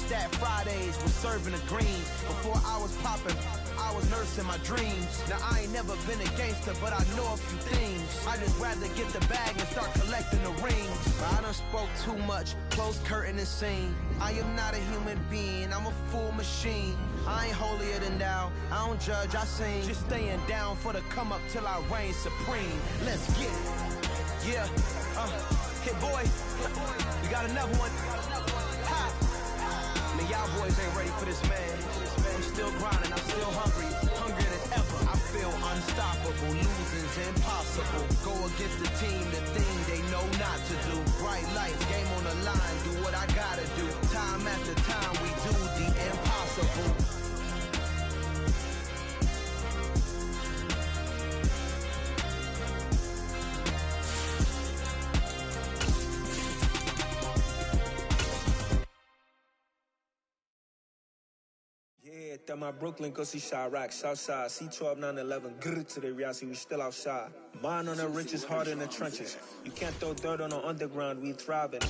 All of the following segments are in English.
that Fridays was serving the green. Before I was popping, I was nursing my dreams. Now I ain't never been a gangster, but I know a few things. I just rather get the bag and start collecting the rings. But I done spoke too much, close curtain and scene. I am not a human being, I'm a full machine. I ain't holier than thou, I don't judge, I sing. Just staying down for the come up till I reign supreme. Let's get it. Yeah, hit boy, we got another one. Ha! Man, y'all boys ain't ready for this, man. I'm still grinding, I'm still hungry, hungrier than ever. I feel unstoppable, losing's impossible. Go against the team, the thing they know not to do. Bright lights, game on the line, do what I gotta do. Time after time, we do the impossible. Yeah, that my Brooklyn, go see Chirac, Southside, C12, 911, grrr to the reality, we still outside. Mine on the riches, hard in the trenches. You can't throw dirt on the underground, we thriving.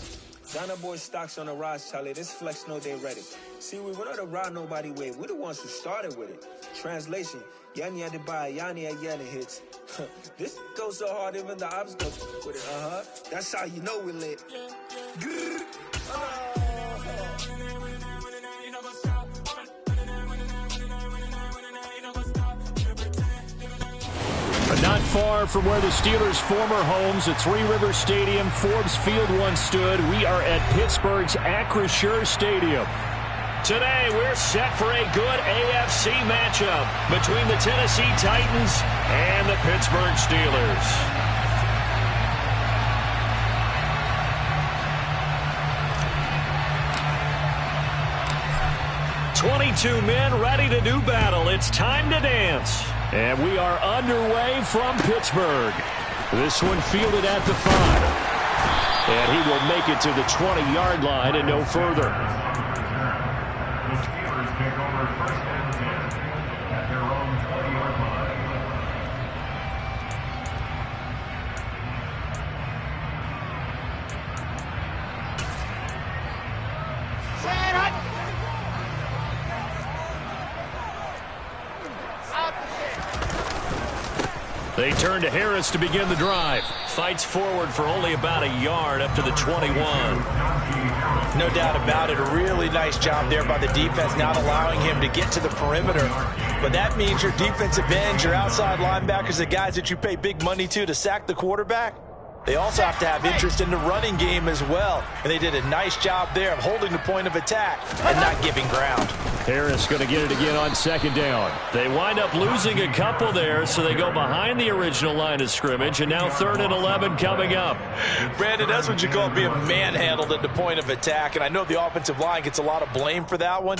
Donna boy stocks on the rise, Charlie, this flex know they ready. See, we were not a ride nobody way, we the ones who started with it. Translation, Yanni had to buy, Yanni had yelling hits. This goes so hard, even the ops go with it, That's how you know we lit. Grrr. Not far from where the Steelers' former homes at Three Rivers Stadium, Forbes Field once stood, we are at Pittsburgh's Acrisure Stadium. Today, we're set for a good AFC matchup between the Tennessee Titans and the Pittsburgh Steelers. "22 men ready to do battle. It's time to dance." And we are underway from Pittsburgh. This one fielded at the 5. And he will make it to the 20-yard line and no further. The Steelers take over 1st and 10 at their own 20-yard line. They turn to Harris to begin the drive. Fights forward for only about a yard up to the 21. No doubt about it. A really nice job there by the defense, not allowing him to get to the perimeter. But that means your defensive ends, your outside linebackers, the guys that you pay big money to sack the quarterback, they also have to have interest in the running game as well. And they did a nice job there of holding the point of attack and not giving ground. Harris going to get it again on second down. They wind up losing a couple there, so they go behind the original line of scrimmage, and now 3rd and 11 coming up. Brandon, that's what you call being manhandled at the point of attack, and I know the offensive line gets a lot of blame for that one.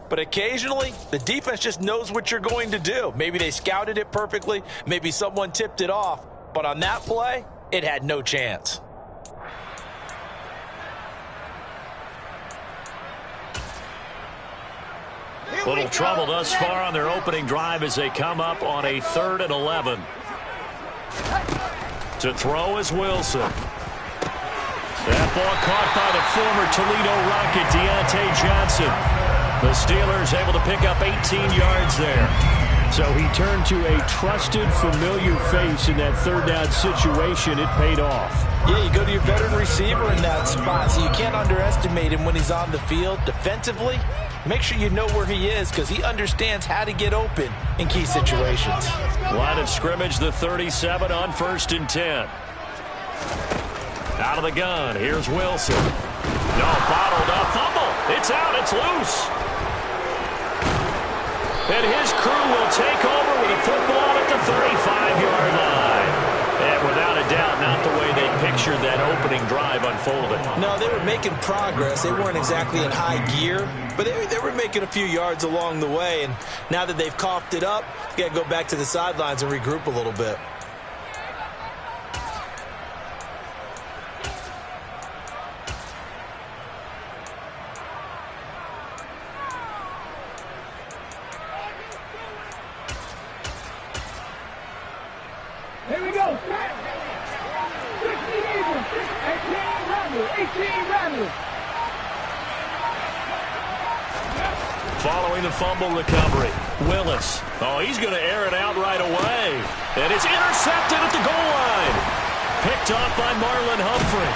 But occasionally, the defense just knows what you're going to do. Maybe they scouted it perfectly. Maybe someone tipped it off. But on that play, it had no chance. Little trouble thus far on their opening drive as they come up on a 3rd and 11. To throw is Wilson. That ball caught by the former Toledo Rocket, Deontay Johnson. The Steelers able to pick up 18 yards there. So he turned to a trusted, familiar face in that 3rd down situation. It paid off. Yeah, you go to your veteran receiver in that spot, so you can't underestimate him when he's on the field. Defensively, make sure you know where he is because he understands how to get open in key situations. Line of scrimmage, the 37 on 1st and 10. Out of the gun, here's Wilson. No, bottled up, fumble. It's out, it's loose. And his crew will take over with a football at the 35-yard line. And without a doubt, not the way they pictured that opening drive unfolding. No, they were making progress. They weren't exactly in high gear, but they were making a few yards along the way. And now that they've coughed it up, you got to go back to the sidelines and regroup a little bit. Here we go. 16 Eagles, 18 Rebels, 18 Rebels. following the fumble recovery. Willis. Oh, he's going to air it out right away. And it's intercepted at the goal line. Picked off by Marlon Humphrey.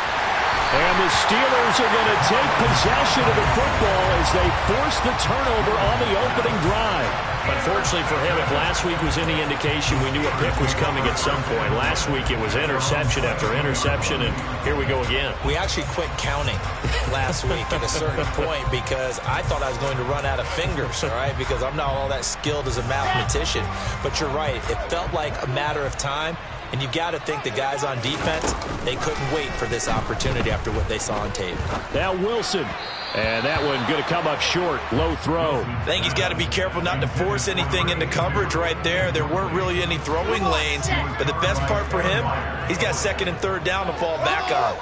And the Steelers are going to take possession of the football as they force the turnover on the opening drive. Unfortunately for him, if last week was any indication, we knew a pick was coming at some point. Last week it was interception after interception, and here we go again. We actually quit counting last week at a certain point because I thought I was going to run out of fingers, all right, because I'm not all that skilled as a mathematician. But you're right. It felt like a matter of time. And you've got to think the guys on defense, they couldn't wait for this opportunity after what they saw on tape. Now Wilson. And that one going to come up short. Low throw. I think he's got to be careful not to force anything into coverage right there. There weren't really any throwing lanes. But the best part for him, he's got second and third down to fall back on.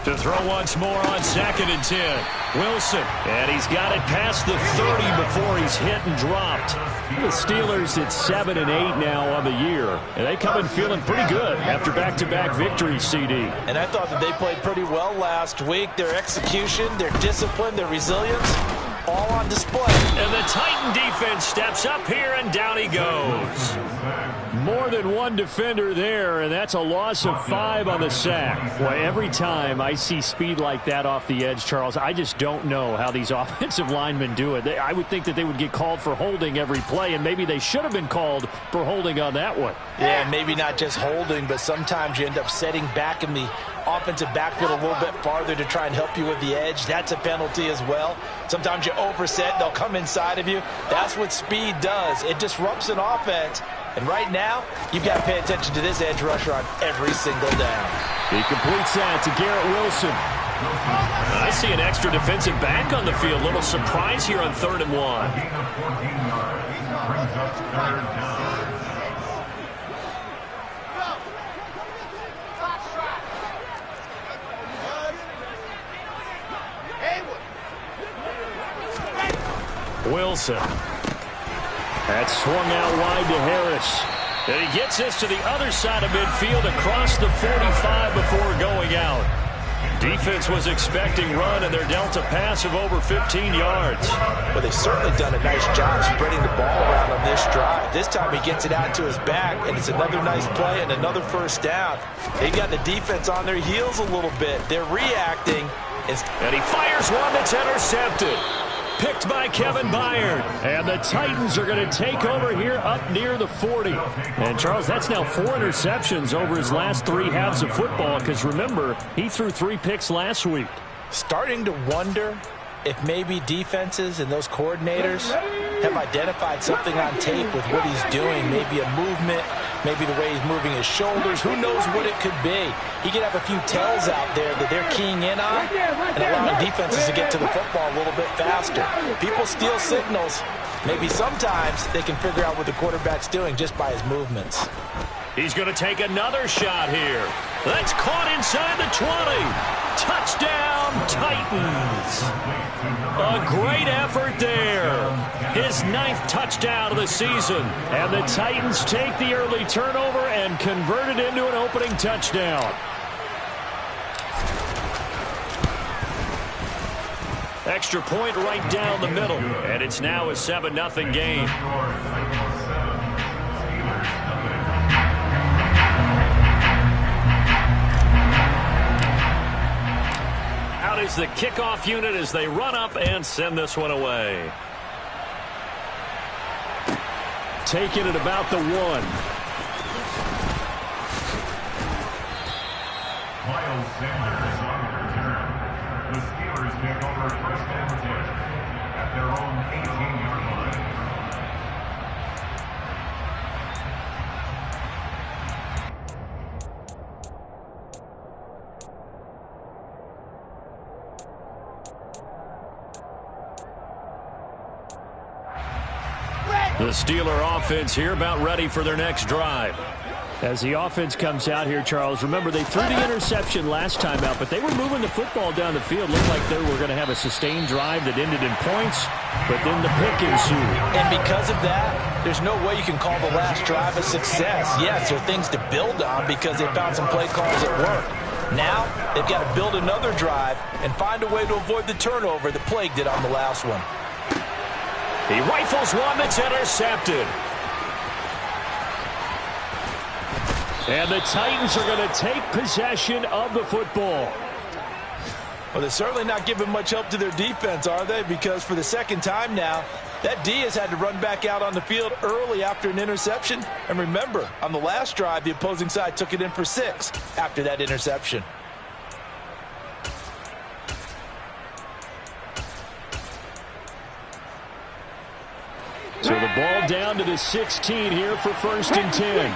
To throw once more on 2nd and 10. Wilson. And he's got it past the 30 before he's hit and dropped. The Steelers at 7-8 now on the year. And they come in feeling pretty good after back-to-back victories, CD. And I thought that they played pretty well last week. Their execution, their discipline, their resilience, all on display. And the Titan defense steps up here, and down he goes. More than one defender there, and that's a loss of 5 on the sack. Boy, every time I see speed like that off the edge, Charles, I just don't know how these offensive linemen do it. I would think that they would get called for holding every play, and maybe they should have been called for holding on that one. Yeah, maybe not just holding, but sometimes you end up setting back in the offensive backfield a little bit farther to try and help you with the edge. That's a penalty as well. Sometimes you overset, they'll come inside of you. That's what speed does. It disrupts an offense. And right now, you've got to pay attention to this edge rusher on every single down. He completes that to Garrett Wilson. I see an extra defensive back on the field. Little surprise here on 3rd and 1. Wilson. That's swung out wide to Harris. And he gets this to the other side of midfield across the 45 before going out. Defense was expecting run, and they're dealt a pass of over 15 yards. Well, they've certainly done a nice job spreading the ball around on this drive. This time he gets it out to his back, and it's another nice play and another first down. They've got the defense on their heels a little bit. They're reacting. And he fires one that's intercepted. Picked by Kevin Byard. And the Titans are going to take over here up near the 40. And, Charles, that's now 4 interceptions over his last 3 halves of football, because, remember, he threw 3 picks last week. Starting to wonder if maybe defenses and those coordinators have identified something on tape with what he's doing. Maybe a movement, maybe the way he's moving his shoulders. Who knows what it could be? He could have a few tells out there that they're keying in on and allowing defenses to get to the football a little bit faster. People steal signals. Maybe sometimes they can figure out what the quarterback's doing just by his movements. He's going to take another shot here. That's caught inside the 20. Touchdown, Titans. A great effort there. His 9th touchdown of the season. And the Titans take the early turnover and convert it into an opening touchdown. Extra point right down the middle. And it's now a 7-0 game. Out is the kickoff unit as they run up and send this one away. Taking it about the 1. Miles Sanders on the return. The Steelers take over 1st and 10 at their own 18-yard line. The Steeler offense here about ready for their next drive. As the offense comes out here, Charles, remember they threw the interception last time out, but they were moving the football down the field. Looked like they were going to have a sustained drive that ended in points, but then the pick ensued. And because of that, there's no way you can call the last drive a success. Yes, there are things to build on because they found some play calls at work. Now they've got to build another drive and find a way to avoid the turnover that plagued it on the last one. He rifles one that's intercepted. And the Titans are going to take possession of the football. Well, they're certainly not giving much help to their defense, are they? Because for the second time now, that D has had to run back out on the field early after an interception. And remember, on the last drive, the opposing side took it in for 6 after that interception. So the ball down to the 16 here for 1st and 10.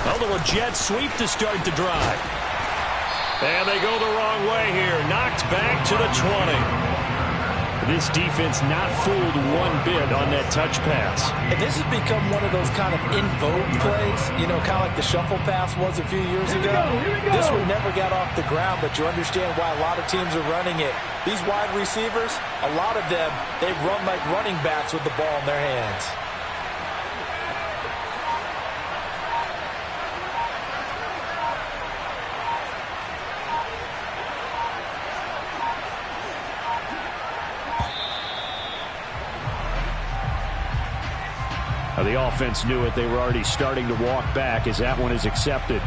A little jet sweep to start the drive. And they go the wrong way here. Knocked back to the 20. This defense not fooled one bit on that touch pass. And this has become one of those kind of in vogue plays, you know, kind of like the shuffle pass was a few years ago. This one never got off the ground, but you understand why a lot of teams are running it. These wide receivers, a lot of them, they run like running backs with the ball in their hands. The offense knew it. They were already starting to walk back as that one is accepted.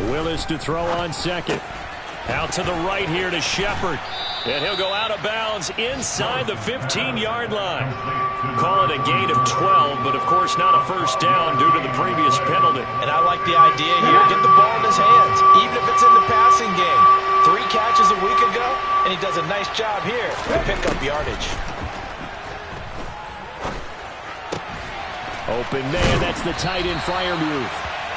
Willis to throw on second. Out to the right here to Shepard. And he'll go out of bounds inside the 15-yard line. Call it a gain of 12, but of course not a first down due to the previous penalty. And I like the idea here. Get the ball in his hands, even if it's in the passing game. 3 catches a week ago, and he does a nice job here to pick up yardage. Open man, that's the tight end flyer move.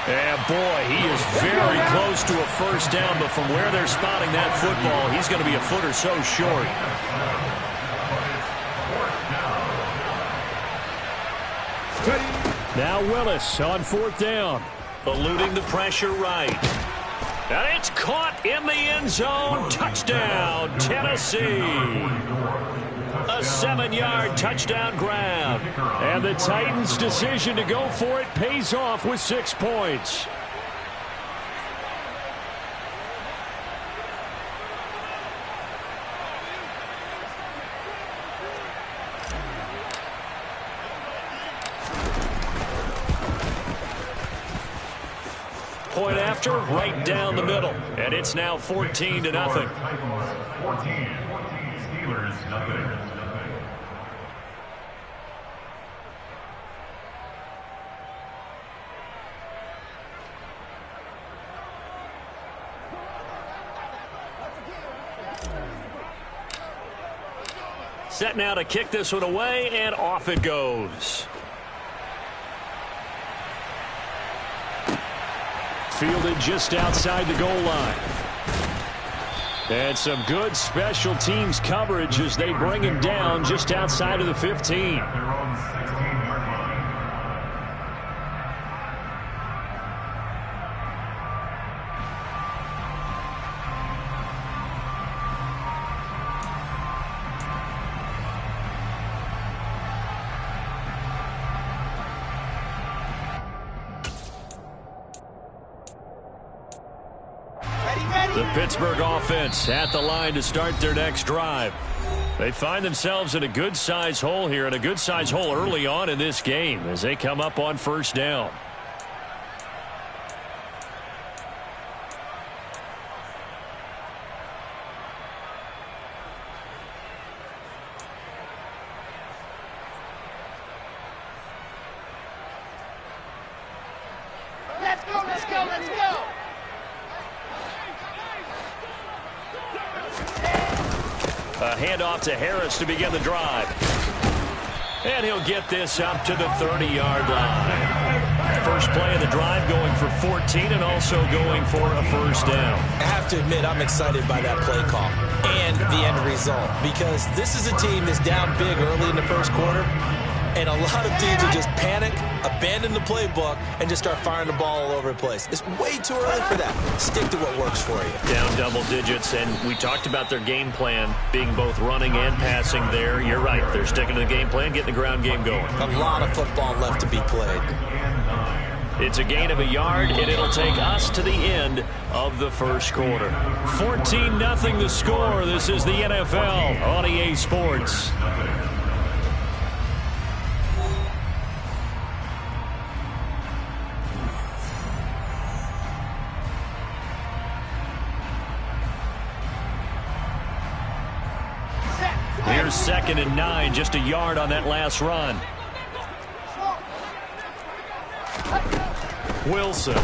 And boy, he is very close to a first down, but from where they're spotting that football, he's going to be a foot or so short. Now Willis on 4th down. Eluding the pressure right. And it's caught in the end zone. Touchdown, Tennessee. A 7-yard touchdown grab. And the Titans' decision to go for it pays off with 6 points. Point after, right down the middle. And it's now 14-0. Titans 14, Steelers nothing. Set now to kick this one away, and off it goes. Fielded just outside the goal line. And some good special teams coverage as they bring him down just outside of the 15. Their own 16-yard line. The Pittsburgh offense at the line to start their next drive. They find themselves in a good-sized hole here, and a good-sized hole early on in this game as they come up on first down. Let's go, let's go, let's go! A handoff to Harris to begin the drive. And he'll get this up to the 30-yard line. First play of the drive going for 14 and also going for a first down. I have to admit, I'm excited by that play call and the end result because this is a team that's down big early in the first quarter, and a lot of teams will just panic, abandon the playbook, and just start firing the ball all over the place. It's way too early for that. Stick to what works for you. Down double digits, and we talked about their game plan being both running and passing there. You're right. They're sticking to the game plan, getting the ground game going. A lot of football left to be played. It's a gain of a yard, and it'll take us to the end of the first quarter. 14-0 the score. This is the NFL on EA Sports. Here's 2nd and 9, just a yard on that last run. Wilson.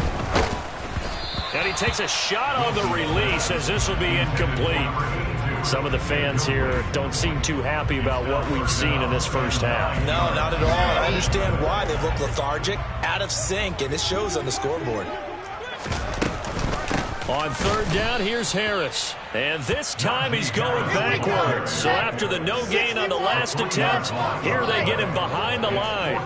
And he takes a shot on the release as this will be incomplete. Some of the fans here don't seem too happy about what we've seen in this first half. No, not at all. I understand why. They've looked lethargic, out of sync, and it shows on the scoreboard. On 3rd down, here's Harris. And this time he's going backwards. So after the no gain on the last attempt, here they get him behind the line.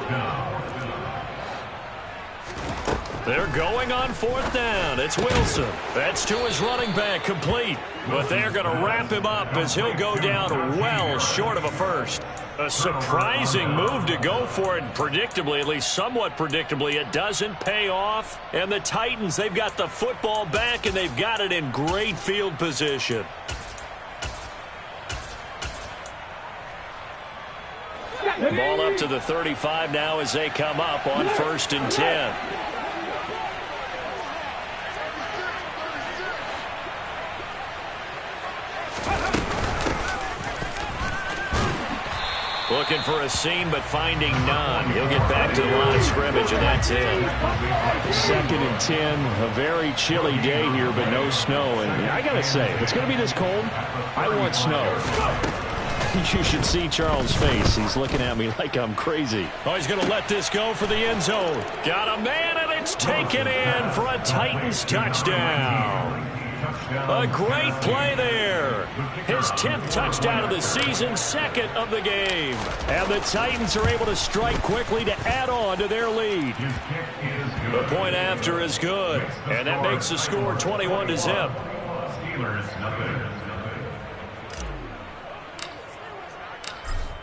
They're going on 4th down. It's Wilson. That's to his running back, complete. But they're going to wrap him up as he'll go down well short of a first. A surprising move to go for it, predictably, at least somewhat predictably. It doesn't pay off. And the Titans, they've got the football back, and they've got it in great field position. Ball up to the 35 now as they come up on 1st and 10. Looking for a seam, but finding none. He'll get back to the line of scrimmage, and that's it. 2nd and 10, a very chilly day here, but no snow. And I got to say, if it's going to be this cold, I want snow. You should see Charles' face. He's looking at me like I'm crazy. Oh, he's going to let this go for the end zone. Got a man, and it's taken in for a Titans touchdown. A great play there. His 10th touchdown of the season, 2nd of the game. And the Titans are able to strike quickly to add on to their lead. The point after is good. And that makes the score 21-0.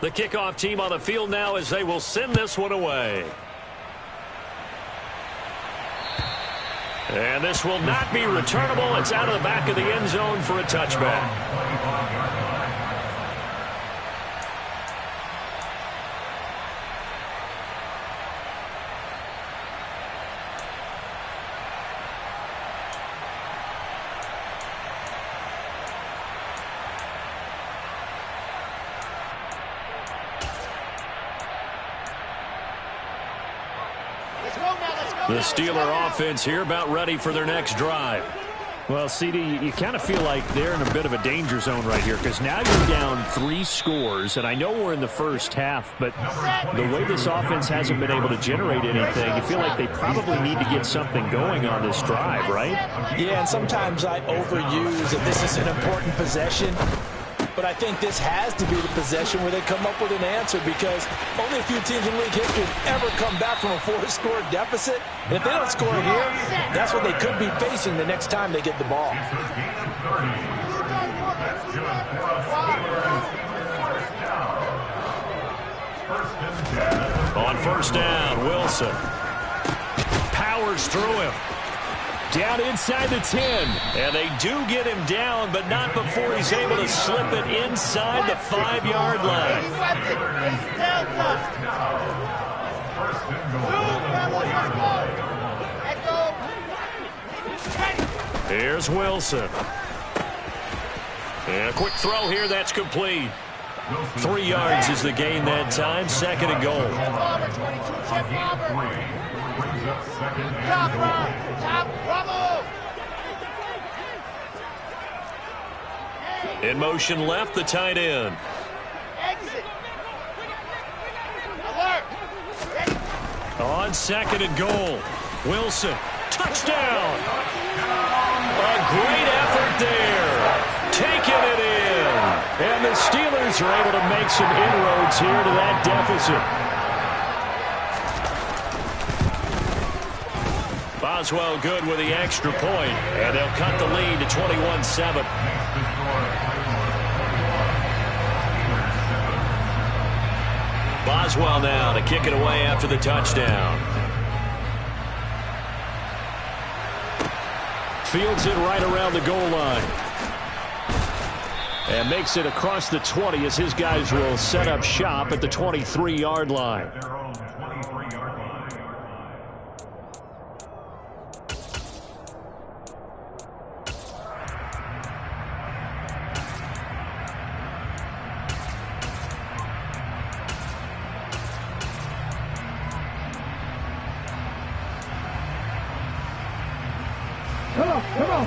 The kickoff team on the field now as they will send this one away. And this will not be returnable. It's out of the back of the end zone for a touchback. The Steeler offense here about ready for their next drive. Well, CD, you kind of feel like they're in a bit of a danger zone right here because now you're down 3 scores, and I know we're in the first half, but the way this offense hasn't been able to generate anything, you feel like they probably need to get something going on this drive, right? Yeah, and sometimes I overuse that this is an important possession. But I think this has to be the possession where they come up with an answer because only a few teams in league history have ever come back from a 4-score deficit. And if they don't score here, that's what they could be facing the next time they get the ball. On 1st down, Wilson powers through him. Down inside the 10. And they do get him down, but not before he's able to slip it inside the 5-yard line. Here's Wilson. And a quick throw here, that's complete. 3 yards is the gain that time, 2nd and goal. In motion left, the tight end. On 2nd and goal. Wilson. Touchdown. A great effort there. Taking it in. And the Steelers are able to make some inroads here to that deficit. Boswell good with the extra point. And they'll cut the lead to 21-7. Boswell now to kick it away after the touchdown. Fields it right around the goal line. And makes it across the 20 as his guys will set up shop at the 23-yard line.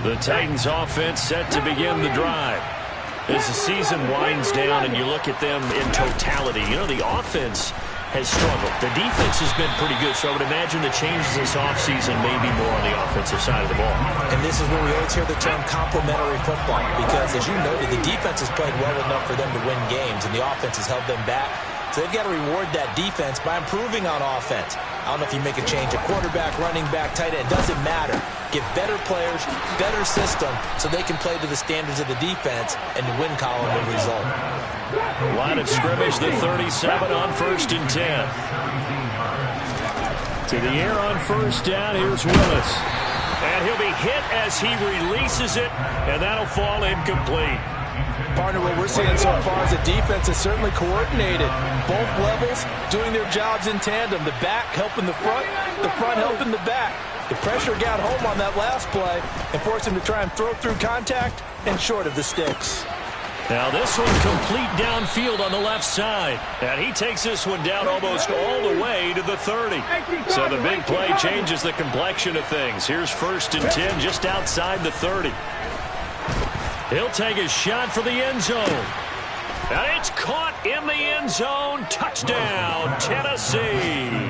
The Titans offense set to begin the drive. As the season winds down and you look at them in totality, you know, the offense has struggled. The defense has been pretty good, so I would imagine the changes this offseason may be more on the offensive side of the ball. And this is where we always hear the term complementary football, because as you noted, the defense has played well enough for them to win games, and the offense has held them back. So they've got to reward that defense by improving on offense. I don't know if you make a change at quarterback, running back, tight end. It doesn't matter. Get better players, better system, so they can play to the standards of the defense, and the win column will result. Line of scrimmage, the 37 on 1st and 10. To the air on 1st down, here's Willis. And he'll be hit as he releases it, and that'll fall incomplete. Partner, what we're seeing so far is the defense is certainly coordinated. Both levels doing their jobs in tandem. The back helping the front helping the back. The pressure got home on that last play and forced him to try and throw through contact and short of the sticks. Now this one complete downfield on the left side. And he takes this one down almost all the way to the 30. So the big play changes the complexion of things. Here's 1st and 10 just outside the 30. He'll take a shot for the end zone. And it's caught in the end zone. Touchdown, Tennessee.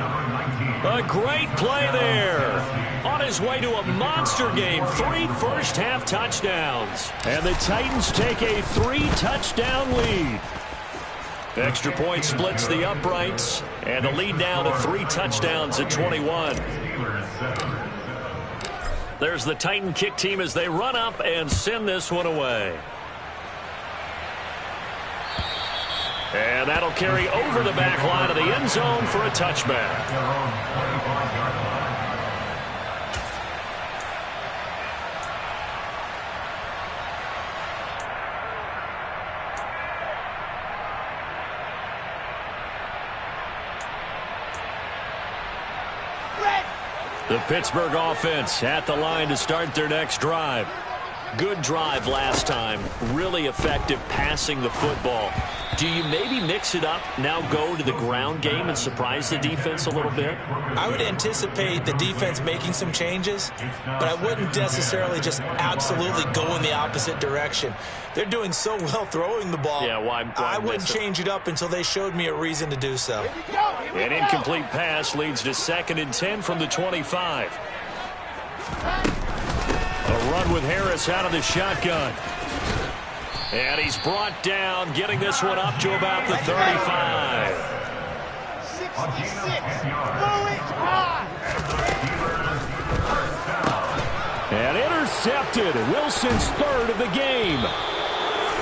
A great play there. On his way to a monster game. 3 first-half touchdowns. And the Titans take a 3-touchdown lead. Extra point splits the uprights. And the lead now to 3 touchdowns at 21. There's the Titan kick team as they run up and send this one away. And that'll carry over the back line of the end zone for a touchback. The Pittsburgh offense at the line to start their next drive. Good drive last time. Really effective passing the football. Do you maybe mix it up, now go to the ground game and surprise the defense a little bit? I would anticipate the defense making some changes, but I wouldn't necessarily just absolutely go in the opposite direction. They're doing so well throwing the ball. Yeah, why I wouldn't change it up until they showed me a reason to do so. An incomplete pass leads to 2nd and 10 from the 25. A run with Harris out of the shotgun. And he's brought down, getting this one up to about the 35. 66. Moving high. And intercepted. Wilson's 3rd of the game.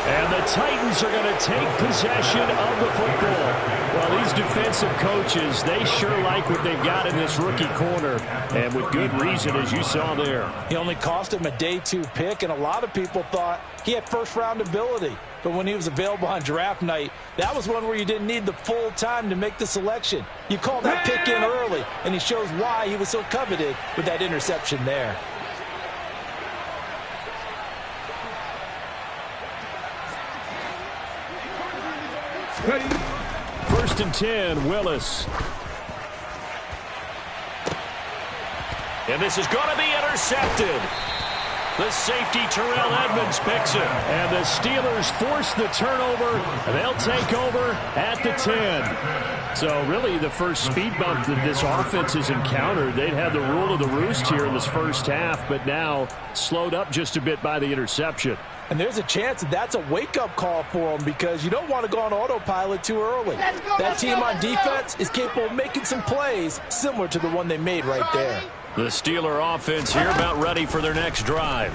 And the Titans are going to take possession of the football. Well, these defensive coaches, they sure like what they've got in this rookie corner. And with good reason, as you saw there. He only cost him a day 2 pick, and a lot of people thought he had first-round ability. But when he was available on draft night, that was one where you didn't need the full time to make the selection. You called that pick in early, and he shows why he was so coveted with that interception there. First and 10, Willis. And this is going to be intercepted. The safety, Terrell Edmonds, picks it. And the Steelers force the turnover. They'll take over at the 10. So really the first speed bump that this offense has encountered. They'd had the rule of the roost here in this first half, but now slowed up just a bit by the interception. And there's a chance that that's a wake-up call for them because you don't want to go on autopilot too early. That team on defense is capable of making some plays similar to the one they made right there. The Steeler offense here about ready for their next drive.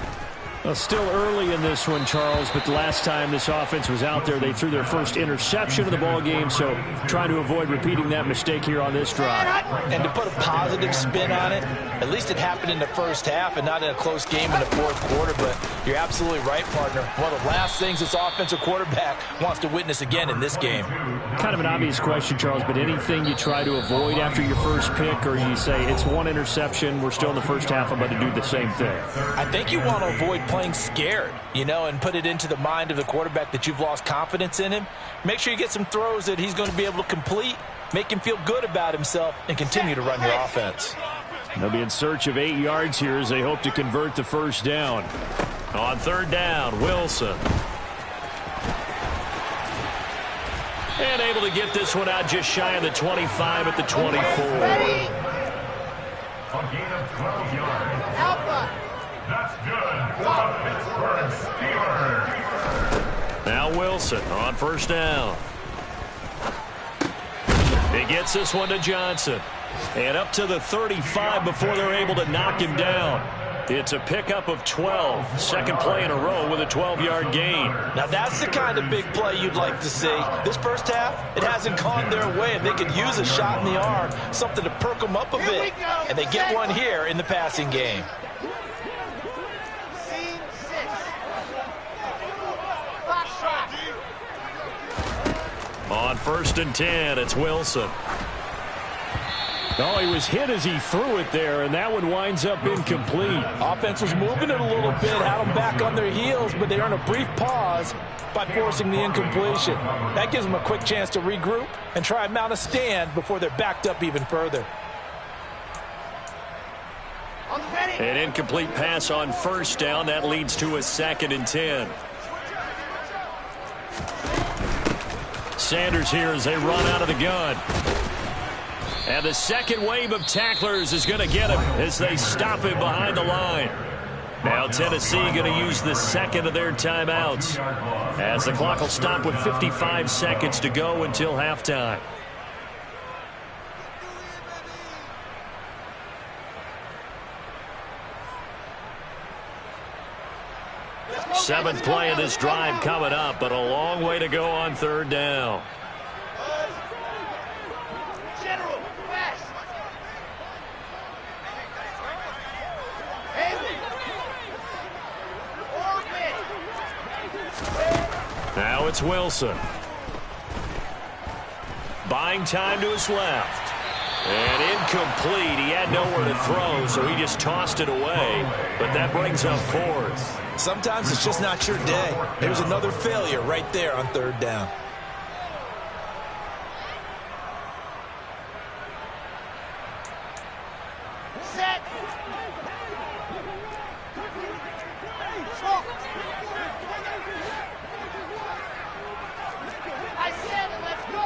Well, still early in this one, Charles, but the last time this offense was out there, they threw their first interception of the ball game, so trying to avoid repeating that mistake here on this drive. And to put a positive spin on it, at least it happened in the first half and not in a close game in the fourth quarter, but you're absolutely right, partner. One of the last things this offensive quarterback wants to witness again in this game. Kind of an obvious question, Charles, but anything you try to avoid after your first pick, or you say it's one interception, we're still in the first half, I'm going to do the same thing? I think you want to avoid playing scared, and put it into the mind of the quarterback that you've lost confidence in him. Make sure you get some throws that he's going to be able to complete, make him feel good about himself, and continue to run your offense. They'll be in search of 8 yards here as they hope to convert the first down. On third down, Wilson. And able to get this one out just shy of the 25 at the 24. A gain of 12 yards. Alpha. That's good for the Pittsburgh Steelers. Now Wilson on first down. He gets this one to Johnson. And up to the 35 before they're able to knock him down. It's a pickup of 12. Second play in a row with a 12-yard gain. Now that's the kind of big play you'd like to see. This first half, it hasn't gone their way, and they could use a shot in the arm, something to perk them up a bit. And they get one here in the passing game. Scene 6. Box shot. On first and 10, it's Wilson. Oh, he was hit as he threw it there, and that one winds up incomplete. Offense was moving it a little bit, had them back on their heels, but they earn a brief pause by forcing the incompletion. That gives them a quick chance to regroup and try and mount a stand before they're backed up even further. An incomplete pass on first down. That leads to a 2nd and 10. Sanders here as they run out of the gun. And the second wave of tacklers is going to get him as they stop him behind the line. Now Tennessee going to use the second of their timeouts as the clock will stop with 55 seconds to go until halftime. Seventh play of this drive coming up, but a long way to go on third down. Now it's Wilson. Buying time to his left. And incomplete. He had nowhere to throw, so he just tossed it away. But that brings up fourth. Sometimes it's just not your day. There's another failure right there on third down. Set. I said it, let's go.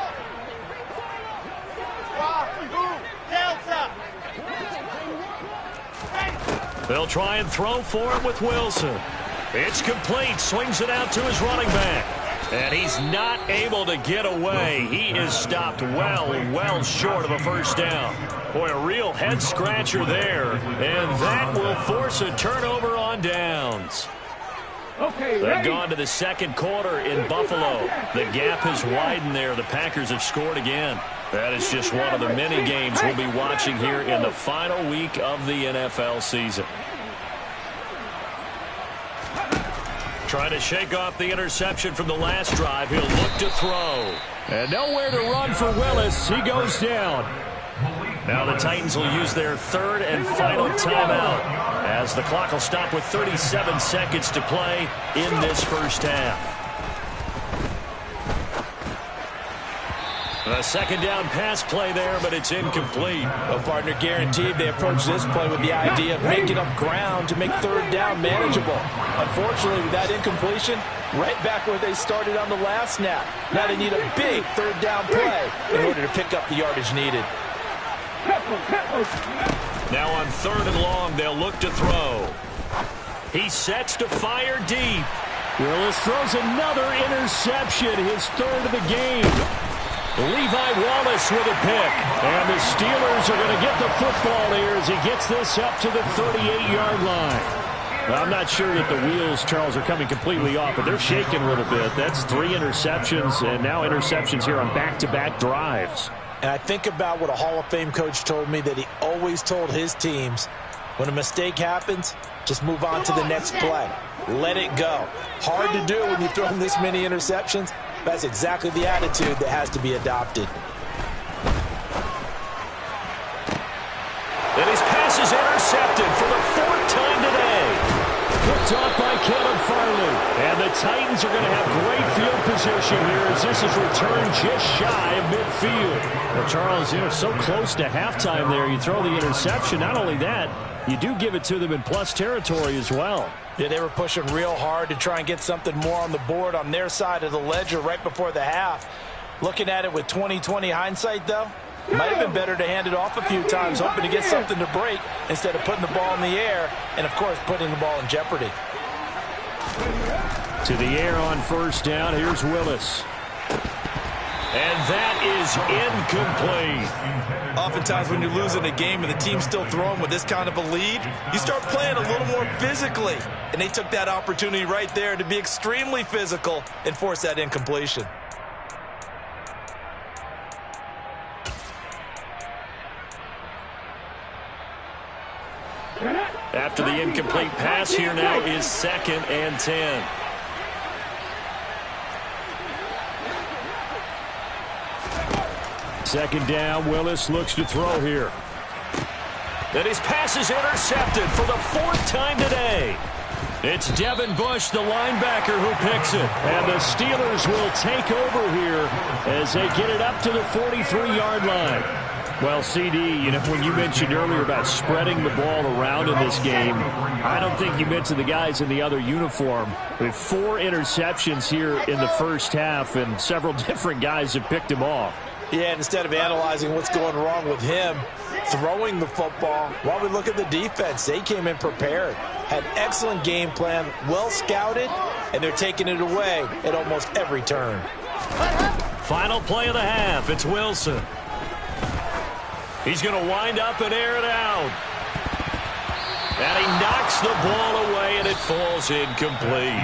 Delta. They'll try and throw for him with Wilson. It's complete. Swings it out to his running back. And he's not able to get away. He is stopped well short of a first down. Boy, a real head-scratcher there. And that will force a turnover on downs. They've gone to the second quarter in Buffalo. The gap has widened there. The Packers have scored again. That is just one of the many games we'll be watching here in the final week of the NFL season. Trying to shake off the interception from the last drive. He'll look to throw. And nowhere to run for Willis. He goes down. Now the Titans will use their third and final timeout as the clock will stop with 37 seconds to play in this first half. A second down pass play there, but it's incomplete. Well, partner, guaranteed they approach this play with the idea of making up ground to make third down manageable. Unfortunately, with that incompletion, right back where they started on the last snap. Now they need a big third down play in order to pick up the yardage needed. Now on 3rd and long, they'll look to throw. He sets to fire deep. Willis throws another interception, his 3rd of the game. Levi Wallace with a pick. And the Steelers are going to get the football here as he gets this up to the 38-yard line. Well, I'm not sure that the wheels, Charles, are coming completely off, but they're shaking a little bit. That's 3 interceptions, and now interceptions here on back-to-back drives. And I think about what a Hall of Fame coach told me that he always told his teams, when a mistake happens, just move on to the next play. Let it go. Hard to do when you throw this many interceptions. That's exactly the attitude that has to be adopted. And his pass is intercepted for the 4th time today. Picked off by Caleb Farley. And the Titans are going to have great field position here as this is returned just shy of midfield. Well, Charles, so close to halftime there. You throw the interception. Not only that, you do give it to them in plus territory as well. Yeah, they were pushing real hard to try and get something more on the board on their side of the ledger right before the half. Looking at it with 20/20 hindsight, though, might have been better to hand it off a few times, hoping to get something to break instead of putting the ball in the air and, of course, putting the ball in jeopardy. To the air on 1st down. Here's Willis. And that is incomplete. Oftentimes when you're losing a game and the team's still throwing with this kind of a lead, you start playing a little more physically. And they took that opportunity right there to be extremely physical and force that incompletion. After the incomplete pass, here now is 2nd and 10. Second down, Willis looks to throw here. And his pass is intercepted for the 4th time today. It's Devin Bush, the linebacker, who picks it. And the Steelers will take over here as they get it up to the 43-yard line. Well, CD, when you mentioned earlier about spreading the ball around in this game, I don't think you mentioned the guys in the other uniform. With 4 interceptions here in the first half, and several different guys have picked him off. Yeah, instead of analyzing what's going wrong with him throwing the football, while we look at the defense, they came in prepared, had excellent game plan, well scouted, and they're taking it away at almost every turn. Final play of the half, it's Wilson. He's going to wind up and air it out. And he knocks the ball away, and it falls incomplete.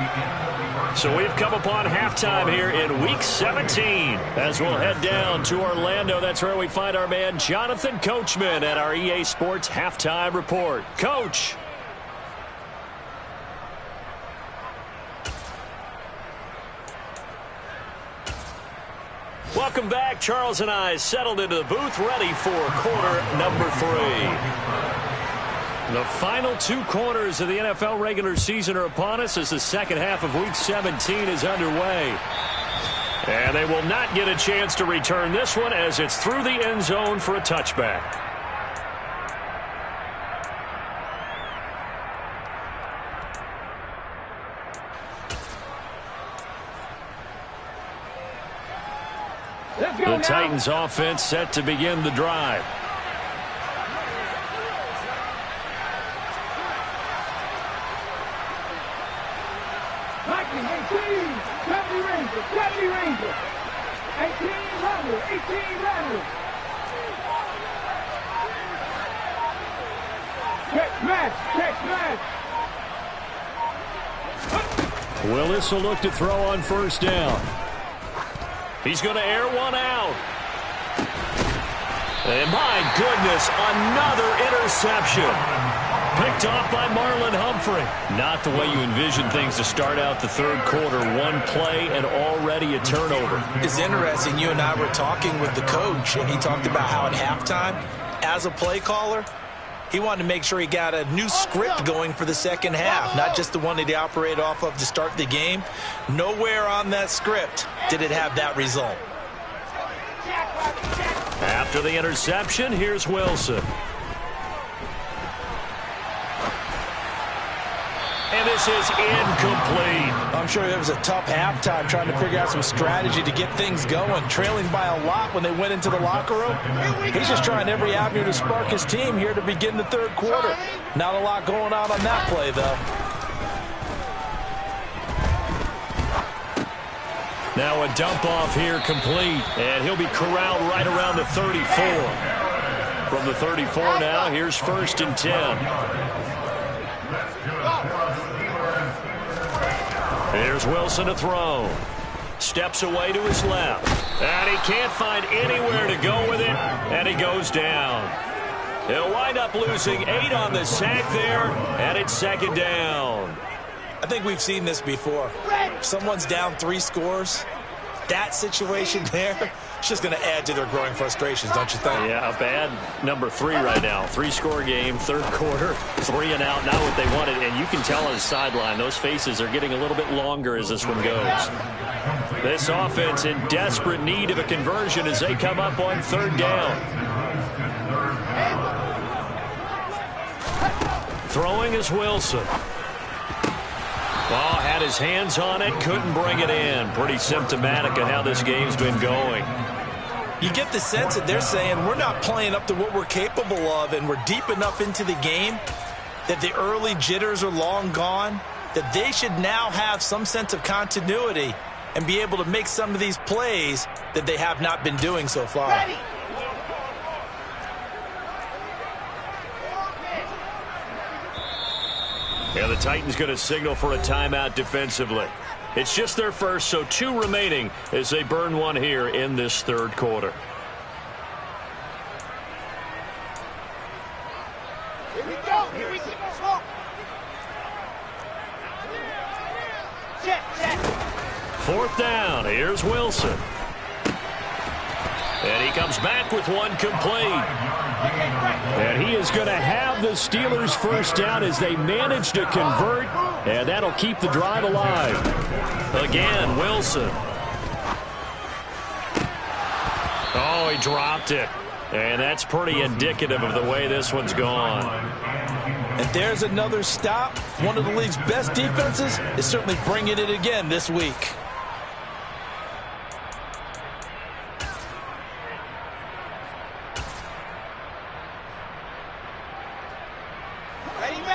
So we've come upon halftime here in Week 17 as we'll head down to Orlando. That's where we find our man Jonathan Coachman at our EA Sports Halftime Report. Coach. Welcome back. Charles and I settled into the booth, ready for quarter number 3. The final 2 quarters of the NFL regular season are upon us as the second half of Week 17 is underway. And they will not get a chance to return this one as it's through the end zone for a touchback. The Titans offense set to begin the drive. Gravity Ranger. 18 Rebel. Check smash. Willis will look to throw on 1st down. He's going to air one out. And my goodness, another interception. Picked off by Marlon Humphrey. Not the way you envision things to start out the 3rd quarter. 1 play and already a turnover. It's interesting. You and I were talking with the coach, and he talked about how at halftime, as a play caller, he wanted to make sure he got a new script going for the second half, not just the one that he operated off of to start the game. Nowhere on that script did it have that result. After the interception, here's Wilson. And this is incomplete. I'm sure it was a tough halftime trying to figure out some strategy to get things going. Trailing by a lot when they went into the locker room. He's just trying every avenue to spark his team here to begin the third quarter. Not a lot going on that play, though. Now a dump off here complete. And he'll be corralled right around the 34. From the 34 now, here's 1st and 10. Here's Wilson to throw. Steps away to his left. And he can't find anywhere to go with it. And he goes down. He'll wind up losing 8 on the sack there. And it's 2nd down. I think we've seen this before. Someone's down 3 scores. That situation there, it's just going to add to their growing frustrations, don't you think? Yeah, a bad number 3 right now. 3-score game, 3rd quarter, 3 and out, not what they wanted. And you can tell on the sideline, those faces are getting a little bit longer as this one goes. This offense in desperate need of a conversion as they come up on 3rd down. Throwing is Wilson. Ball had his hands on it, couldn't bring it in. Pretty symptomatic of how this game's been going. You get the sense that they're saying we're not playing up to what we're capable of, and we're deep enough into the game that the early jitters are long gone, that they should now have some sense of continuity and be able to make some of these plays that they have not been doing so far. Ready. Yeah, the Titans going to signal for a timeout defensively. It's just their first, so 2 remaining as they burn one here in this 3rd quarter. Here we go. Here we go. Check, check. 4th down. Here's Wilson. And he comes back with one complete. And he is going to have the Steelers' 1st down as they manage to convert. And that'll keep the drive alive. Again, Wilson. Oh, he dropped it. And that's pretty indicative of the way this one's gone. And there's another stop. One of the league's best defenses is certainly bringing it again this week.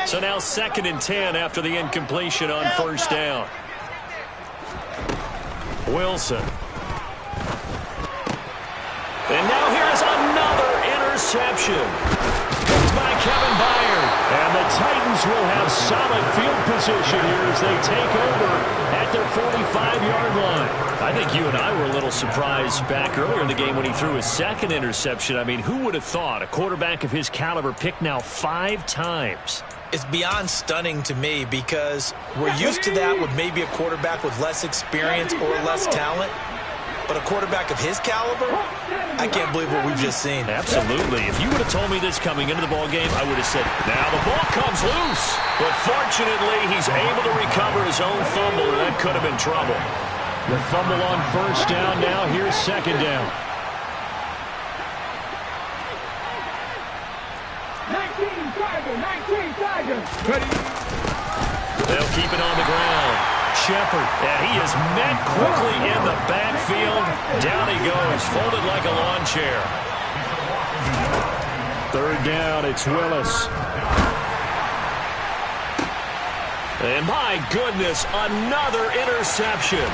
So now 2nd and 10 after the incompletion on 1st down. Wilson. And now here's another interception. Picked by Kevin Byard. And the Titans will have solid field position here as they take over at their 45-yard line. I think you and I were a little surprised back earlier in the game when he threw his 2nd interception. I mean, who would have thought a quarterback of his caliber picked now 5 times? It's beyond stunning to me because we're used to that with maybe a quarterback with less experience or less talent. But a quarterback of his caliber, I can't believe what we've just seen. Absolutely. If you would have told me this coming into the ball game, I would have said, now the ball comes loose. But fortunately, he's able to recover his own fumble, and that could have been trouble. The fumble on 1st down. Now here's 2nd down. 19 Tigers. They'll keep it on the ground. Shepard, and he is met quickly in the backfield. Down he goes, folded like a lawn chair. 3rd down, it's Willis. And my goodness, another interception.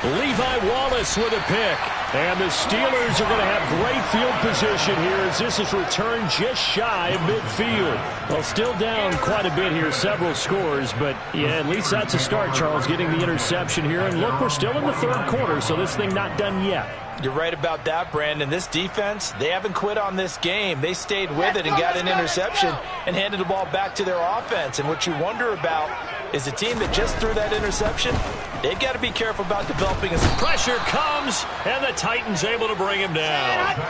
Levi Wallace with a pick. And the Steelers are going to have great field position here as this is returned just shy of midfield. Well, still down quite a bit here, several scores, but yeah, at least that's a start, Charles, getting the interception here. And look, we're still in the 3rd quarter, so this thing not done yet. You're right about that, Brandon. This defense, they haven't quit on this game. They stayed with it and got an interception and handed the ball back to their offense. And what you wonder about is a team that just threw that interception, they've got to be careful about developing a... Pressure comes, and the Titans able to bring him down.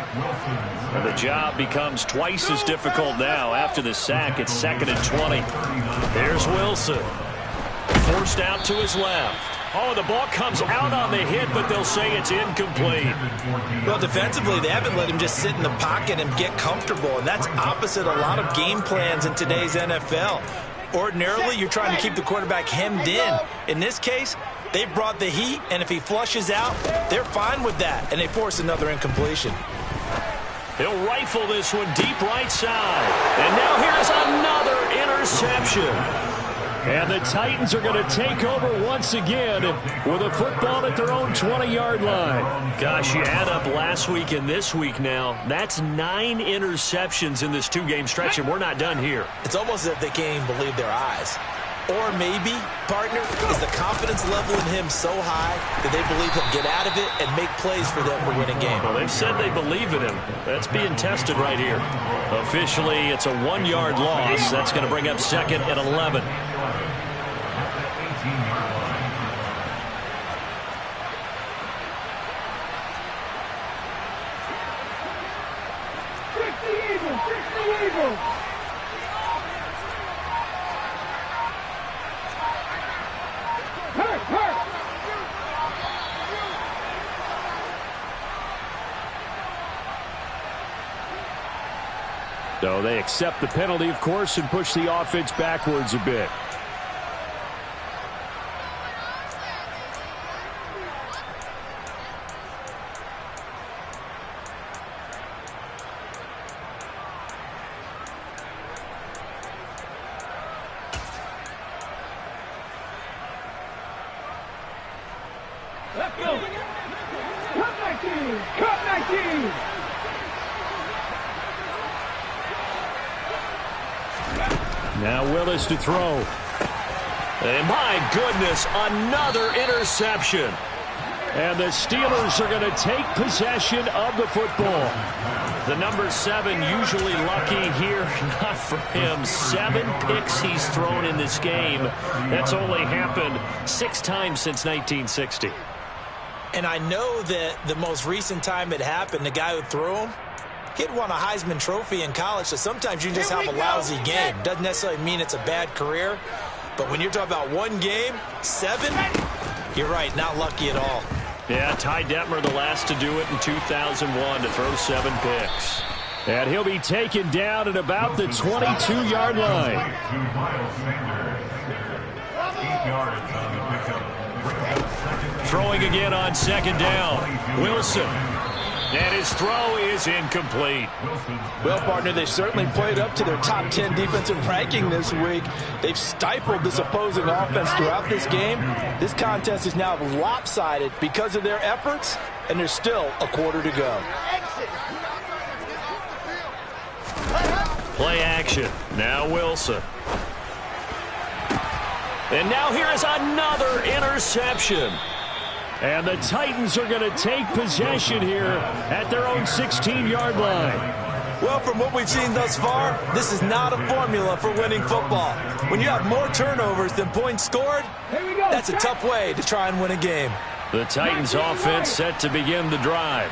And the job becomes twice as difficult now after the sack. It's 2nd and 20. Here's Wilson. Forced out to his left. Oh, the ball comes out on the hit, but they'll say it's incomplete. Well, defensively, they haven't let him just sit in the pocket and get comfortable, and that's opposite a lot of game plans in today's NFL. Ordinarily, you're trying to keep the quarterback hemmed in. In this case, they brought the heat, and if he flushes out, they're fine with that, and they force another incompletion. He'll rifle this one deep right side. And now here's another interception. And the Titans are going to take over once again with a football at their own 20-yard line. Gosh, you add up last week and this week now, that's 9 interceptions in this 2-game stretch, and we're not done here. It's almost as if they can't even believe their eyes. Or maybe, partner, is the confidence level in him so high that they believe he'll get out of it and make plays for them to win a game. Well, they've said they believe in him. That's being tested right here. Officially, it's a 1-yard loss. That's going to bring up second and 11. So they accept the penalty, of course, and push the offense backwards a bit. Let's go. Cut 19. Cut 19. Now Willis to throw. And my goodness, another interception. And the Steelers are going to take possession of the football. The number 7 usually lucky here. Not for him. 7 picks he's thrown in this game. That's only happened 6 times since 1960. And I know that the most recent time it happened, the guy who threw him, he'd won a Heisman Trophy in college, so sometimes you just have a lousy game. Doesn't necessarily mean it's a bad career, but when you're talking about 1 game, 7, you're right, not lucky at all. Yeah, Ty Detmer the last to do it in 2001 to throw 7 picks. And he'll be taken down at about the 22-yard line. 8 yards on the pickup. Throwing again on second down. Wilson. And his throw is incomplete. Well, partner, they certainly played up to their top 10 defensive ranking this week. They've stifled this opposing offense throughout this game. This contest is now lopsided because of their efforts, and there's still a quarter to go. Play action. Now Wilson. And now here is another interception. And the Titans are going to take possession here at their own 16-yard line. Well, from what we've seen thus far, this is not a formula for winning football. When you have more turnovers than points scored, that's a tough way to try and win a game. The Titans offense set to begin the drive.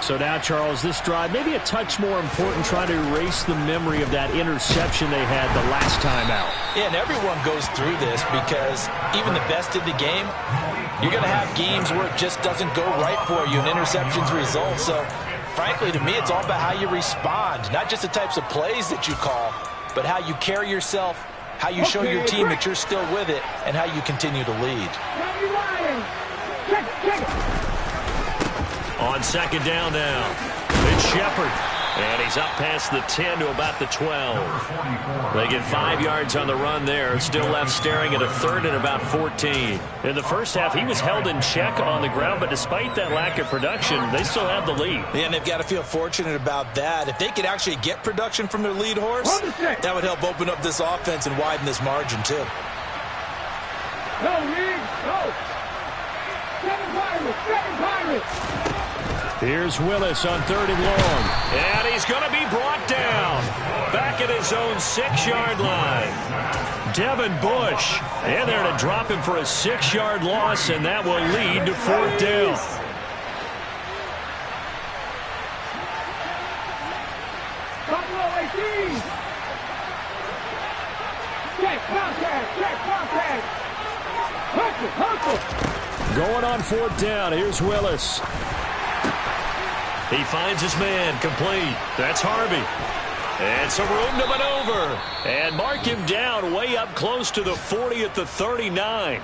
So now, Charles, this drive maybe a touch more important, trying to erase the memory of that interception they had the last time out. Yeah, and everyone goes through this because even the best in the game, you're going to have games where it just doesn't go right for you and interceptions result. So, frankly, to me, it's all about how you respond, not just the types of plays that you call, but how you carry yourself, how you show your team that you're still with it, and how you continue to lead. On second down now, it's Shepard. And he's up past the 10 to about the 12. They get 5 yards on the run there. Still left staring at a third and about 14. In the first half, he was held in check on the ground, but despite that lack of production, they still have the lead. Yeah, and they've got to feel fortunate about that. If they could actually get production from their lead horse, that would help open up this offense and widen this margin, too. No, Reed, no. 7 Pirates. Here's Willis on 3rd and long. And he's going to be brought down. Back at his own 6-yard line. Devin Bush in there to drop him for a 6-yard loss, and that will lead to 4th down. Buffalo 18. Check contact. Check contact. Going on fourth down. Here's Willis. He finds his man, complete. That's Harvey. And some room to maneuver. And mark him down way up close to the 40 at the 39.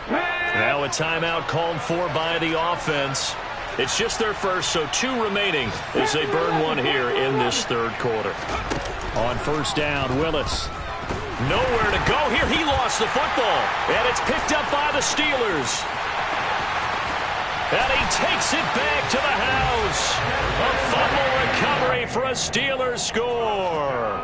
Now a timeout called for by the offense. It's just their first, so 2 remaining as they burn one here in this third quarter. On first down, Willis. Nowhere to go here. He lost the football. And it's picked up by the Steelers. And he takes it back to the house. A fumble recovery for a Steelers score.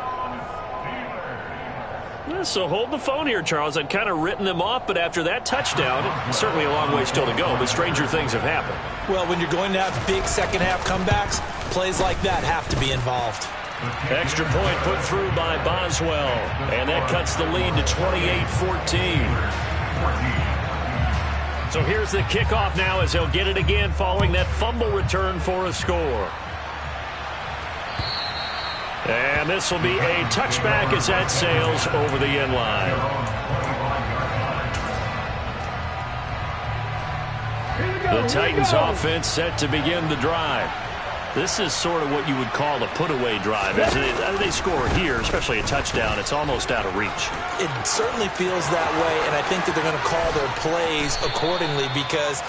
So hold the phone here, Charles. I'd kind of written them off, but after that touchdown, certainly a long way still to go, but stranger things have happened. Well, when you're going to have big second-half comebacks, plays like that have to be involved. Extra point put through by Boswell, and that cuts the lead to 28-14. So here's the kickoff now as he'll get it again following that fumble return for a score. And this will be a touchback as that sails over the end line. The Titans offense set to begin the drive. This is sort of what you would call a put-away drive. As they score here, especially a touchdown, it's almost out of reach. It certainly feels that way, and I think that they're going to call their plays accordingly because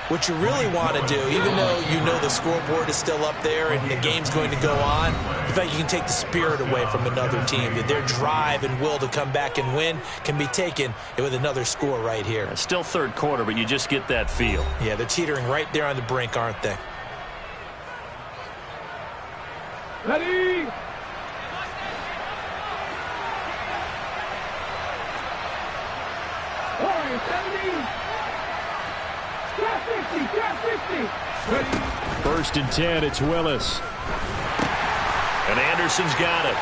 what you really want to do, even though you know the scoreboard is still up there and the game's going to go on, in fact, you can take the spirit away from another team. That their drive and will to come back and win can be taken with another score right here. Still third quarter, but you just get that feel. Yeah, they're teetering right there on the brink, aren't they? Ready? Warrior 70. Trap 50. Trap 50. Ready? 1st and 10. It's Willis. And Anderson's got it.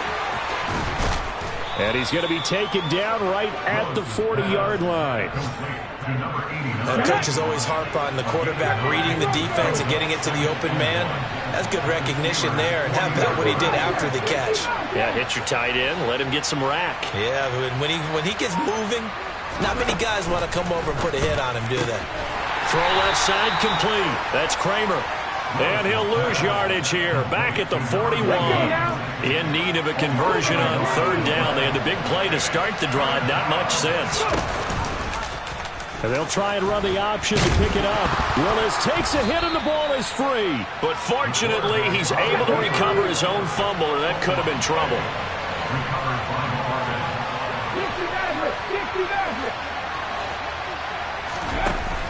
And he's going to be taken down right at the 40-yard line. Coaches always harp on the quarterback reading the defense and getting it to the open man. That's good recognition there. And how about what he did after the catch? Yeah, hit your tight end, let him get some rack. Yeah, when he gets moving, not many guys want to come over and put a hit on him, do they? Throw left side complete. That's Kramer. And he'll lose yardage here. Back at the 41. In need of a conversion on third down. They had the big play to start the drive. Not much sense. And they'll try and run the option to pick it up. Willis takes a hit and the ball is free. But fortunately, he's able to recover his own fumble, and that could have been trouble.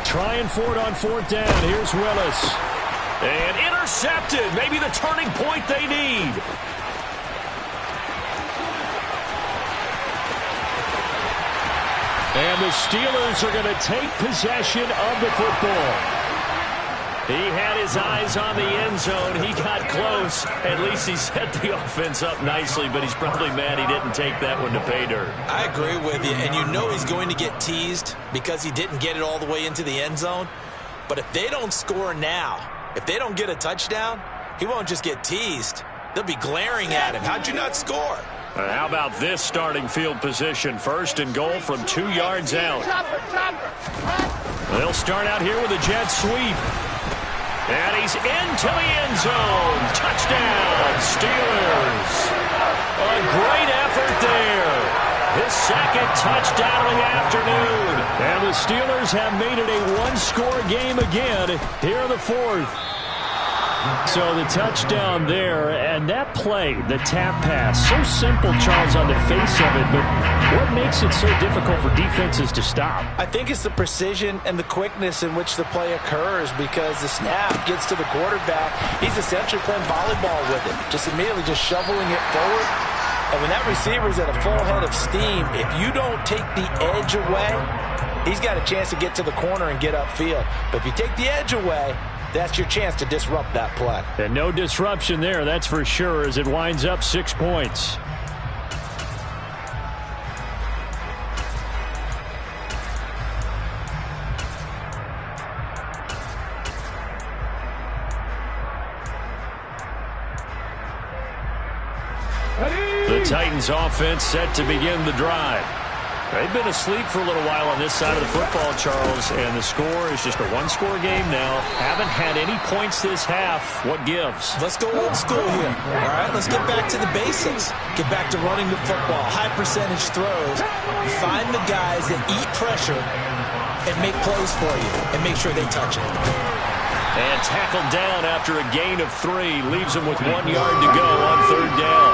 Trying for it on fourth down. Here's Willis. And intercepted. Maybe the turning point they need. And the Steelers are going to take possession of the football. He had his eyes on the end zone. He got close. At least he set the offense up nicely, but he's probably mad he didn't take that one to pay dirt. I agree with you, and you know he's going to get teased because he didn't get it all the way into the end zone. But if they don't score now, if they don't get a touchdown, he won't just get teased. They'll be glaring at him. How'd you not score? How about this starting field position? 1st and goal from 2 yards out. They'll start out here with a jet sweep. And he's into the end zone. Touchdown, Steelers. A great effort there. His second touchdown of the afternoon. And the Steelers have made it a one-score game again here in the fourth. So the touchdown there, and that play, the tap pass, so simple, Charles, on the face of it, but what makes it so difficult for defenses to stop? I think it's the precision and the quickness in which the play occurs because the snap gets to the quarterback. He's essentially playing volleyball with it, just immediately just shoveling it forward. And when that receiver's at a full head of steam, if you don't take the edge away, he's got a chance to get to the corner and get upfield. But if you take the edge away, that's your chance to disrupt that play. And no disruption there, that's for sure, as it winds up 6 points. The Titans offense set to begin the drive. They've been asleep for a little while on this side of the football, Charles, and the score is just a one-score game now. Haven't had any points this half. What gives? Let's go old school here. All right, let's get back to the basics. Get back to running the football, high percentage throws. Find the guys that eat pressure and make plays for you and make sure they touch it. And tackled down after a gain of 3. Leaves him with 1 yard to go on third down.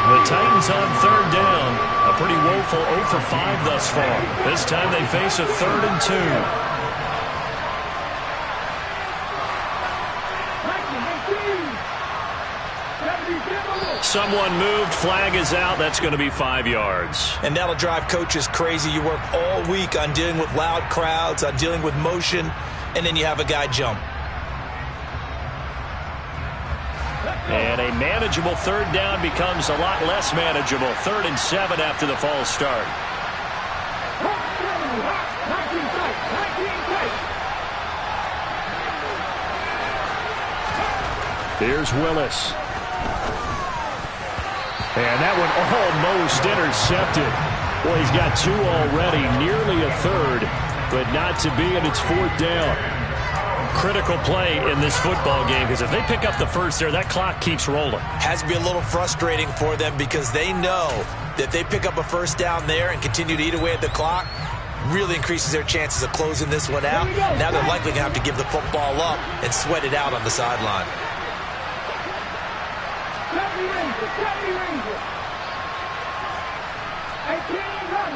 The Titans on third down. A pretty woeful 0 for 5 thus far. This time they face a 3rd and 2. Someone moved. Flag is out. That's going to be 5 yards. And that'll drive coaches crazy. You work all week on dealing with loud crowds, on dealing with motion, and then you have a guy jump. And a manageable third down becomes a lot less manageable. 3rd and 7 after the false start. Here's Willis. And that one almost intercepted. Well, he's got 2 already, nearly a third, but not to be, and it's 4th down. Critical play in this football game, because if they pick up the first there, that clock keeps rolling. Has to be a little frustrating for them because they know that if they pick up a first down there and continue to eat away at the clock, really increases their chances of closing this one out. Now they're likely going to have to give the football up and sweat it out on the sideline.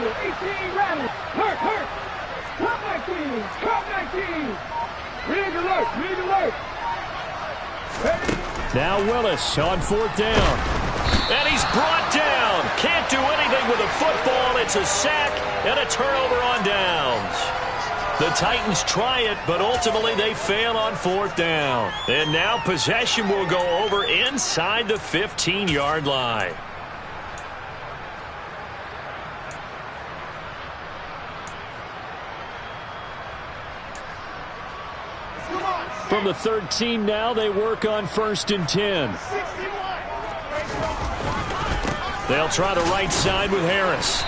18 rattle. Hurt. Top 19. League alert. Ready? Now Willis on 4th down. And he's brought down. Can't do anything with a football. It's a sack and a turnover on downs. The Titans try it, but ultimately they fail on 4th down. And now possession will go over inside the 15-yard line. From the 13 now, they work on 1st and 10. They'll try the right side with Harris.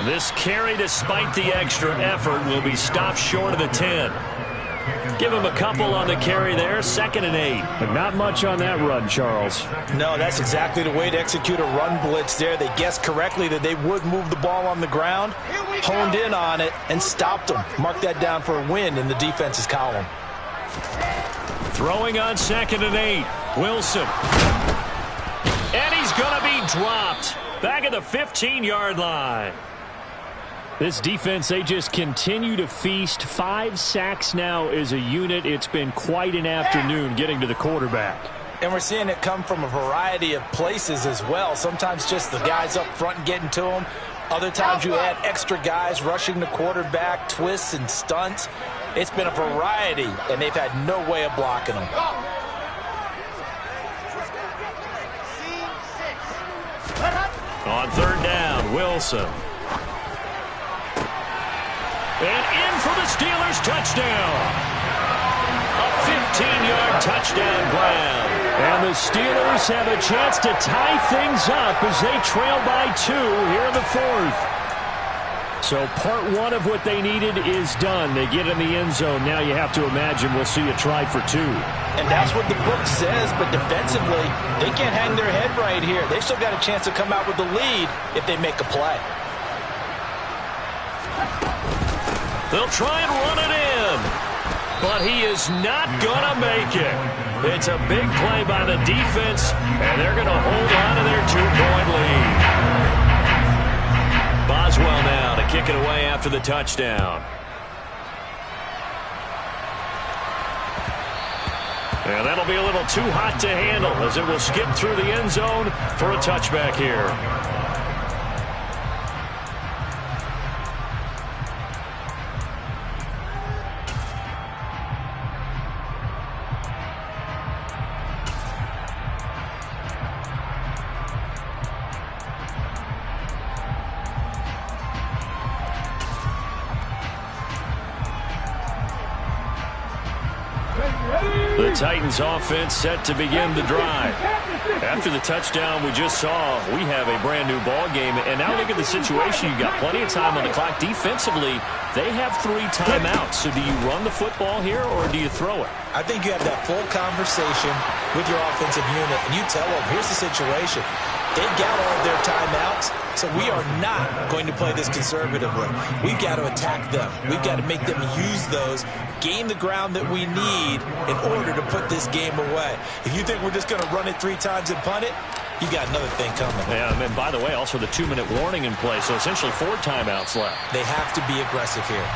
This carry, despite the extra effort, will be stopped short of the 10. Give him a couple on the carry there, 2nd and 8. But not much on that run, Charles. No, that's exactly the way to execute a run blitz there. They guessed correctly that they would move the ball on the ground, honed in on it, and stopped them. Mark that down for a win in the defense's column. Throwing on 2nd and 8. Wilson. And he's going to be dropped. Back at the 15-yard line. This defense, they just continue to feast. 5 sacks now as a unit. It's been quite an afternoon getting to the quarterback. And we're seeing it come from a variety of places as well. Sometimes just the guys up front and getting to them. Other times you add extra guys rushing the quarterback, twists and stunts. It's been a variety, and they've had no way of blocking them. On 3rd down, Wilson. And in for the Steelers touchdown. A 15-yard touchdown grab. And the Steelers have a chance to tie things up as they trail by 2 here in the 4th. So part 1 of what they needed is done. They get in the end zone. Now you have to imagine we'll see a try for 2. And that's what the book says, but defensively, they can't hang their head right here. They've still got a chance to come out with the lead if they make a play. They'll try and run it in, but he is not going to make it. It's a big play by the defense, and they're going to hold on to their 2-point lead. Boswell now to kick it away after the touchdown. And that'll be a little too hot to handle as it will skip through the end zone for a touchback here. Ready? The Titans offense set to begin the drive. After the touchdown we just saw, we have a brand new ball game. And now look at the situation. You've got plenty of time on the clock. Defensively, they have 3 timeouts. So do you run the football here or do you throw it? I think you have that full conversation with your offensive unit, and you tell them, here's the situation. They've got all of their timeouts, so we are not going to play this conservatively. We've got to attack them. We've got to make them use those, gain the ground that we need in order to put this game away. If you think we're just going to run it 3 times and punt it, you got another thing coming. Yeah, and by the way, also the 2-minute warning in play, so essentially 4 timeouts left. They have to be aggressive here.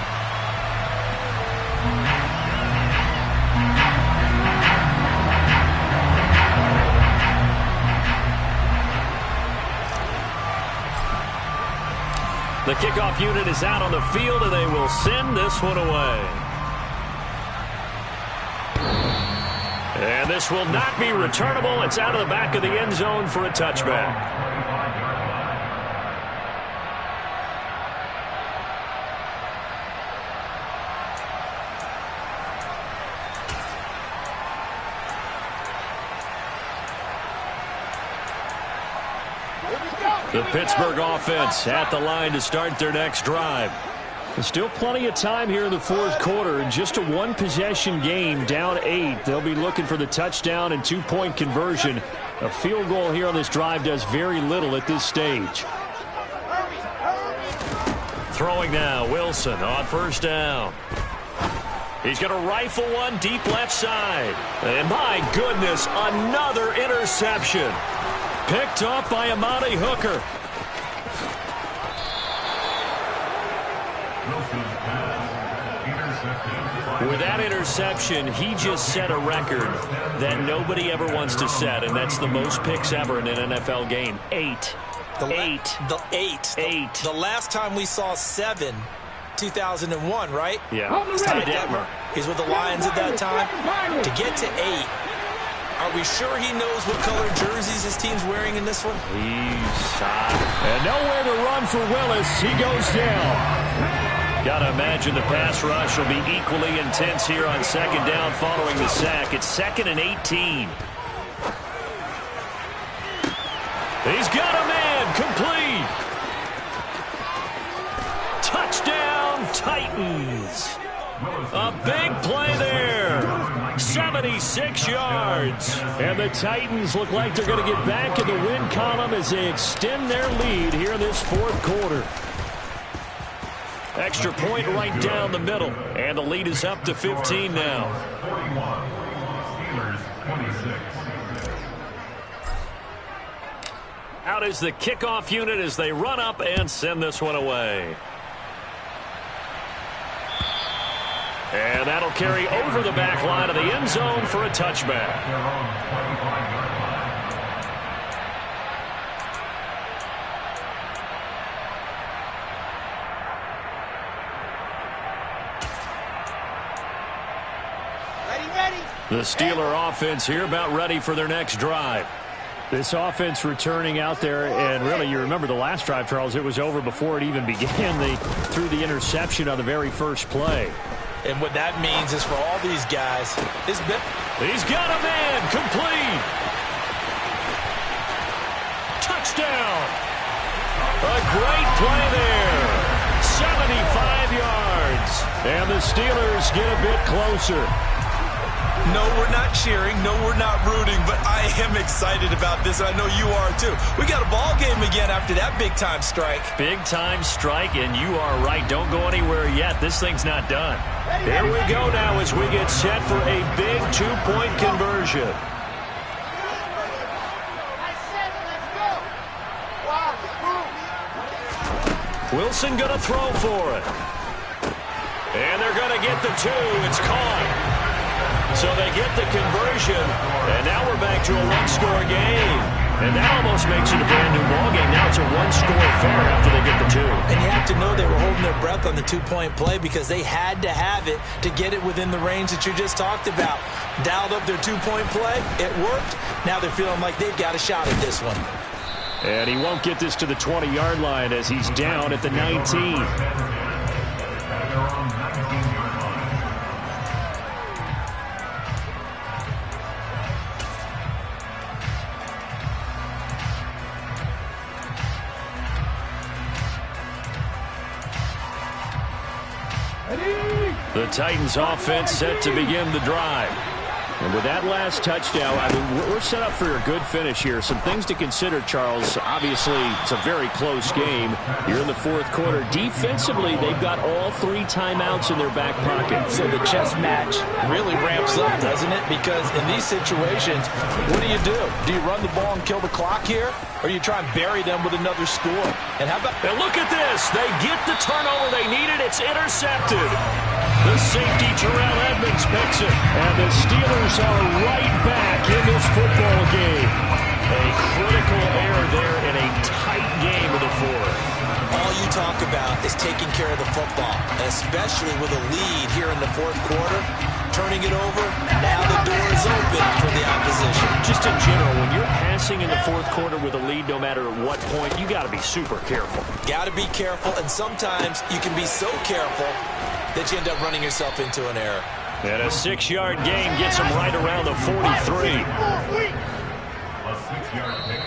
The kickoff unit is out on the field, and they will send this one away. And this will not be returnable. It's out of the back of the end zone for a touchback. The Pittsburgh offense at the line to start their next drive. There's still plenty of time here in the fourth quarter. Just a 1-possession game, down 8. They'll be looking for the touchdown and 2-point conversion. A field goal here on this drive does very little at this stage. Throwing now, Wilson on first down. He's going to rifle one deep left side. And my goodness, another interception. Picked off by Amani Hooker. With that interception, he just set a record that nobody ever wants to set, and that's the most picks ever in an NFL game. 8. The last time we saw 7, 2001, right? Yeah. Ty Detmer. He's with the Lions at that time. To get to 8. Are we sure he knows what color jerseys his team's wearing in this one? He's shot. And nowhere to run for Willis. He goes down. Got to imagine the pass rush will be equally intense here on second down following the sack. It's 2nd and 18. He's got a man. Complete. Touchdown, Titans. A big play there. 76 yards. And the Titans look like they're going to get back in the win column as they extend their lead here in this fourth quarter. Extra point right down the middle. And the lead is up to 15 now. 41, Steelers 26. Out is the kickoff unit as they run up and send this one away. And that'll carry over the back line of the end zone for a touchback. Ready. The Steeler offense here about ready for their next drive. This offense returning out there, and really, you remember the last drive, Charles, it was over before it even began. They threw the interception on the very first play. And what that means is for all these guys, he's got a man. Complete. Touchdown. A great play there. 75 yards. And the Steelers get a bit closer. No, we're not cheering. No, we're not rooting. But I am excited about this, and I know you are too. We got a ball game again after that big-time strike. Big-time strike, and you are right. Don't go anywhere yet. This thing's not done. Here we go now as we get set for a big 2-point conversion. Wilson going to throw for it. And they're going to get the 2. It's caught. So they get the conversion, and now we're back to a 1-score game. And that almost makes it a brand new ball game. Now it's a 1-score affair after they get the 2. And you have to know they were holding their breath on the 2-point play because they had to have it to get it within the range that you just talked about. Dialed up their 2-point play. It worked. Now they're feeling like they've got a shot at this one. And he won't get this to the 20-yard line as he's down at the 19. The Titans offense set to begin the drive. And with that last touchdown, I mean, we're set up for a good finish here. Some things to consider, Charles. Obviously, it's a very close game. You're in the fourth quarter. Defensively, they've got all 3 timeouts in their back pocket. So the chess match really ramps up, doesn't it? Because in these situations, what do? Do you run the ball and kill the clock here? Or you try and bury them with another score? And how about... And look at this. They get the turnover they needed. It's intercepted. The safety, Terrell Edmonds, picks it. And the Steelers are right back in this football game. A critical error there in a tight game in the fourth. All you talk about is taking care of the football, and especially with a lead here in the fourth quarter. Turning it over, now the door is open for the opposition. Just in general, when you're passing in the fourth quarter with a lead, no matter at what point, you got to be super careful. Got to be careful, and sometimes you can be so careful that you end up running yourself into an error. And a 6-yard gain gets him right around the 43.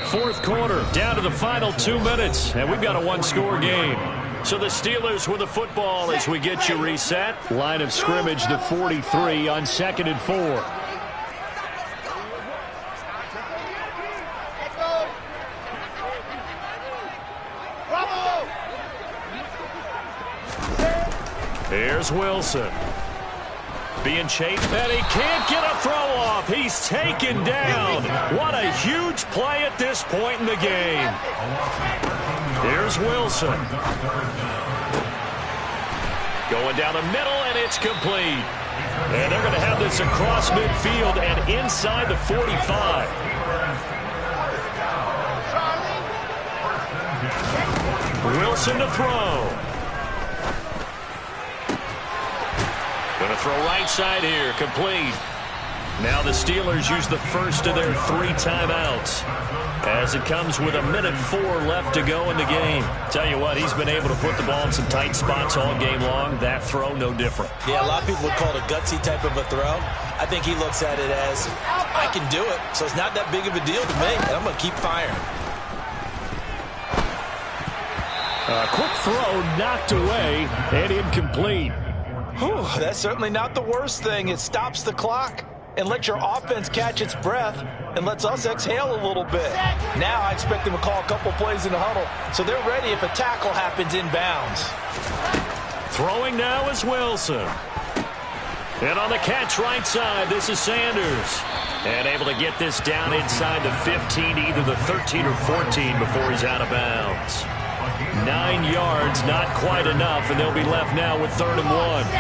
Fourth quarter, down to the final 2 minutes, and we've got a 1-score game. So the Steelers with the football as we get you reset. Line of scrimmage, the 43 on 2nd and 4. Here's Wilson. Being chased, and he can't get a throw off. He's taken down. What a huge play at this point in the game. Here's Wilson. Going down the middle, and it's complete. And they're going to have this across midfield and inside the 45. Wilson to throw. Going to throw right side here, complete. Now the Steelers use the first of their 3 timeouts as it comes with 1:04 left to go in the game. Tell you what, he's been able to put the ball in some tight spots all game long. That throw, no different. Yeah, a lot of people would call it a gutsy type of a throw. I think he looks at it as, I can do it, so it's not that big of a deal to me, and I'm going to keep firing. A quick throw knocked away and incomplete. Whew, that's certainly not the worst thing. It stops the clock and lets your offense catch its breath and lets us exhale a little bit. Now I expect them to call a couple plays in the huddle, so they're ready if a tackle happens inbounds. Throwing now is Wilson. And on the catch right side, this is Sanders. And able to get this down inside the 15, either the 13 or 14 before he's out of bounds. 9 yards, not quite enough, and they'll be left now with 3rd and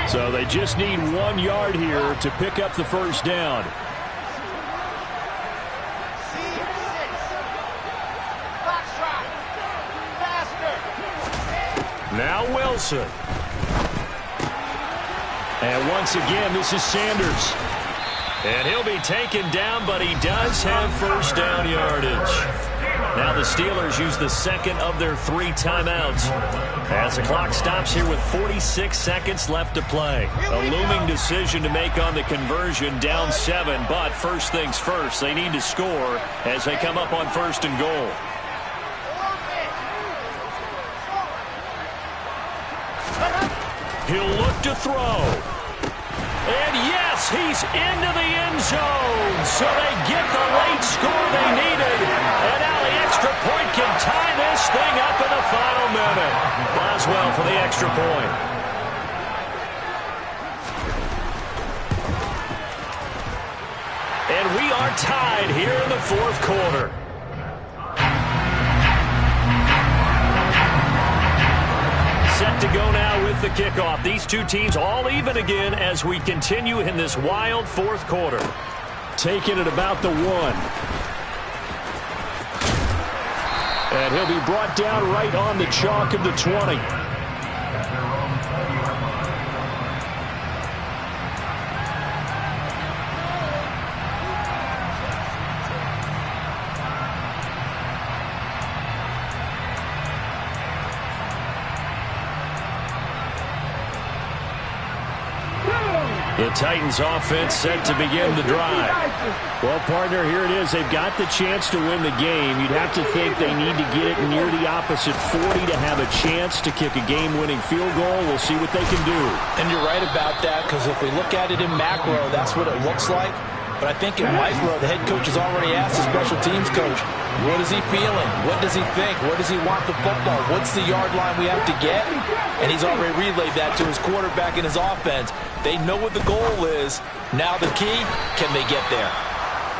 1. So they just need 1 yard here to pick up the first down. Now Wilson. And once again, this is Sanders. And he'll be taken down, but he does have first down yardage. Now the Steelers use the second of their 3 timeouts as the clock stops here with 46 seconds left to play. A looming decision to make on the conversion, down 7, but first things first, they need to score as they come up on 1st and goal. He'll look to throw. And yes, he's into the end zone. So they get the late score they needed. And now the extra point can tie this thing up in the final minute. Boswell for the extra point. And we are tied here in the 4th quarter. Set to go now with the kickoff. These two teams all even again as we continue in this wild 4th quarter. Taking it about the 1. And he'll be brought down right on the chalk of the 20. The Titans offense set to begin the drive. Well, partner, here it is. They've got the chance to win the game. You'd have to think they need to get it near the opposite 40 to have a chance to kick a game-winning field goal. We'll see what they can do. And you're right about that, because if we look at it in macro, that's what it looks like. But I think in micro, the head coach has already asked the special teams coach, what is he feeling? What does he think? Where does he want the football? What's the yard line we have to get? And he's already relayed that to his quarterback and his offense. They know what the goal is. Now the key, can they get there?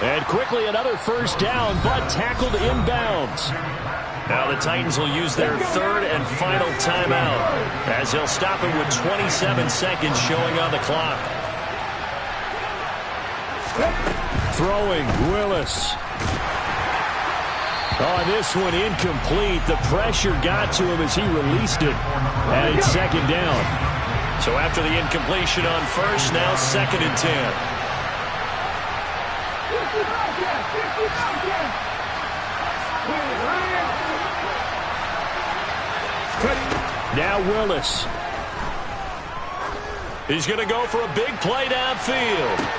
And quickly another first down, but tackled inbounds. Now the Titans will use their third and final timeout, as they'll stop it with 27 seconds showing on the clock. Throwing, Willis. Oh, this one incomplete. The pressure got to him as he released it. And it's second down. So after the incompletion on first, now second and 10. Now Willis. He's going to go for a big play downfield.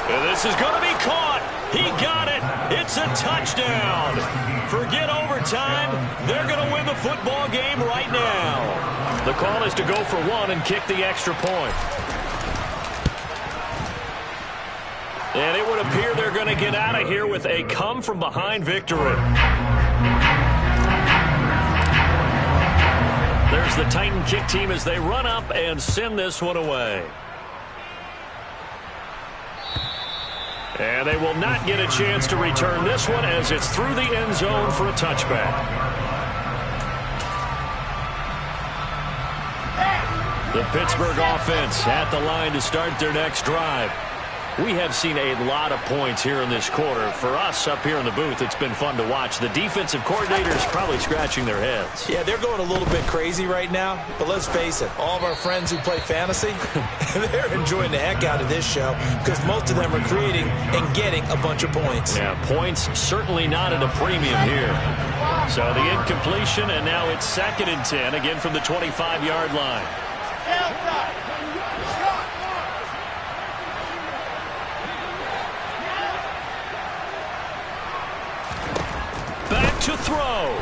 And this is going to be caught. He got it. It's a touchdown. Forget overtime. They're going to win the football game right now. The call is to go for one and kick the extra point. And it would appear they're going to get out of here with a come-from-behind victory. There's the Titan kick team as they run up and send this one away. And they will not get a chance to return this one as it's through the end zone for a touchback. The Pittsburgh offense at the line to start their next drive. We have seen a lot of points here in this quarter. For us up here in the booth, it's been fun to watch. The defensive coordinators probably scratching their heads. Yeah, they're going a little bit crazy right now. But let's face it, all of our friends who play fantasy, they're enjoying the heck out of this show because most of them are creating and getting a bunch of points. Yeah, points certainly not at a premium here. So the incompletion, and now it's second and 10, again from the 25-yard line. Back to throw.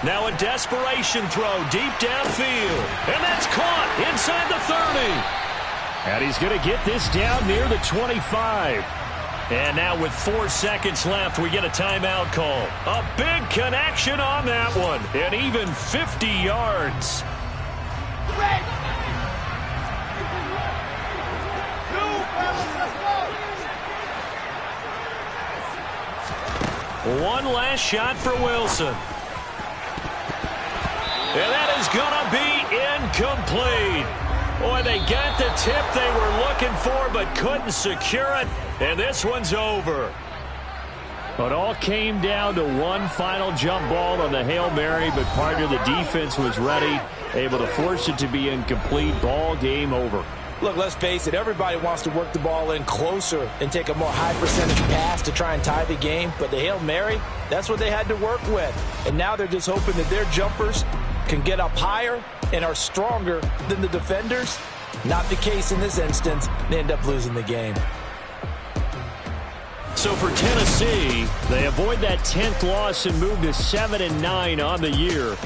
Now a desperation throw deep downfield. And that's caught inside the 30. And he's going to get this down near the 25. And now with 4 seconds left, we get a timeout call. A big connection on that one. And even 50 yards. One last shot for Wilson. And that is going to be incomplete. Boy, they got the tip they were looking for but couldn't secure it. And this one's over. It all came down to one final jump ball on the Hail Mary, but partner, the defense was ready, able to force it to be incomplete. Ball game over. Look, let's face it, everybody wants to work the ball in closer and take a more high percentage pass to try and tie the game. But the Hail Mary, that's what they had to work with. And now they're just hoping that their jumpers can get up higher and are stronger than the defenders. Not the case in this instance. They end up losing the game. So for Tennessee, they avoid that 10th loss and move to 7-9 on the year.